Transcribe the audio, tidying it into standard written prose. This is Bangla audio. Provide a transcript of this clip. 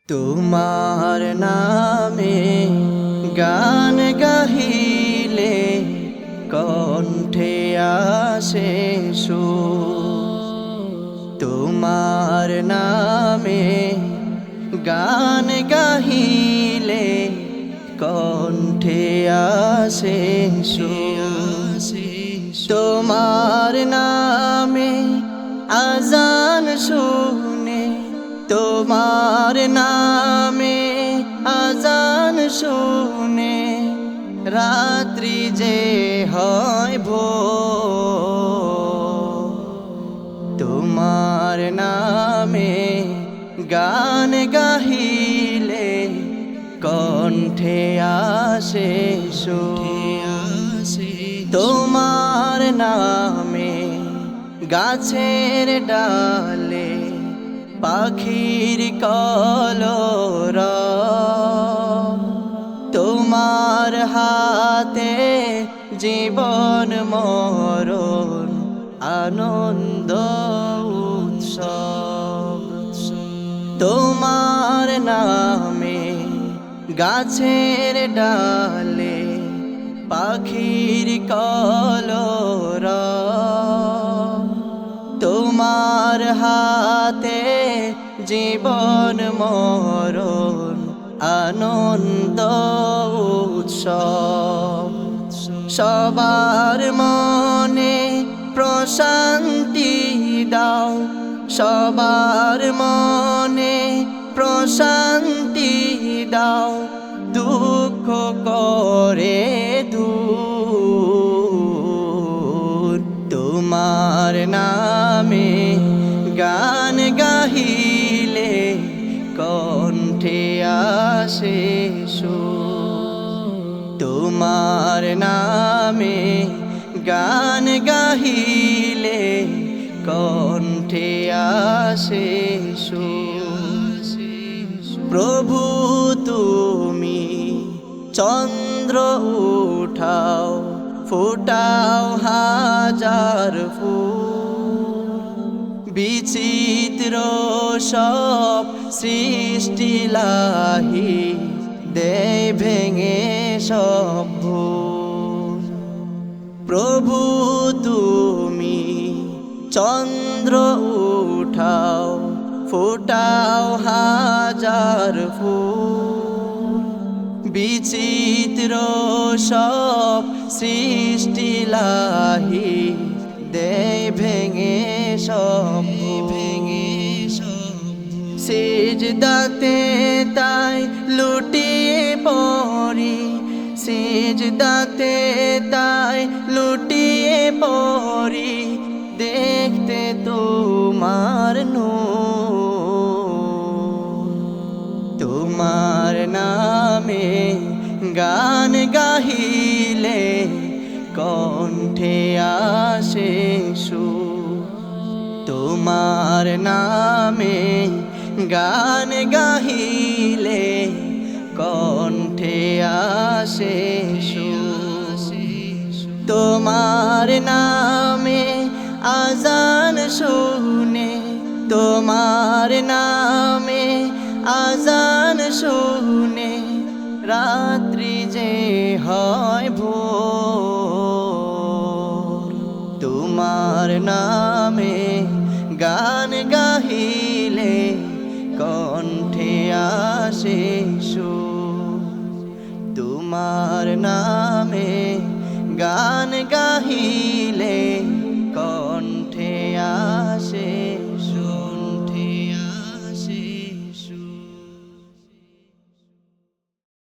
তোমার নামে গান গাহিলে কণ্ঠে আসে সুর। তোমার নামে গান গাহিলে কণ্ঠে আসে সুর। তোমার নামে আজান শুনে, তোমার নামে আজান শুনে রাত্রি যে হয় ভোর। তোমার নামে গান গাহিলে কণ্ঠে আসে সুর। তোমার নামে গাছের ডালে পাখির কলরব। তোমার হাতে জীবন মরণ আনন্দ উৎসব। তোমার নামে গাছের ডালে পাখির কলরব। তোমার হাতে জীবন মরণ আনন্দ উৎসব। সবার মনে প্রশান্তি দাও, সবার মনে প্রশান্তি দাও, দুঃখ করে দূর। তোমার নামে গান গাহিলে কণ্ঠে আসে সুর। তোমার নামে গান গাহিলে কণ্ঠে আসে সুর। প্রভু তুমি চন্দ্র উঠাও, ফোটাও হাজার ফুল। বিচিত্র সব সৃষ্টি লাহি দেয় ভেঙে সব ভুল। প্রভু তুমি চন্দ্র উঠাও, ফোটাও হাজার ফুল। বিচিত্র সব সৃষ্টি লাহি দেয় ভেঙে সব ভেঙে সব। সিজদাতে তাই লুটিয়ে পড়ি, সিজদাতে তাই লুটিয়ে পড়ি, দেখতে তোমার নূর। তোমার নামে গান গাহিলে কণ্ঠে আসে সুর। তোমার নামে গান গাহিলে কণ্ঠে আসে সুর। তোমার নামে আজান শুনে, তোমার নামে আজান শুনে রাত্রি যে হয় ভোর। তোমার নামে গান গাহিলে কণ্ঠে আসে সুর। তোমার নাম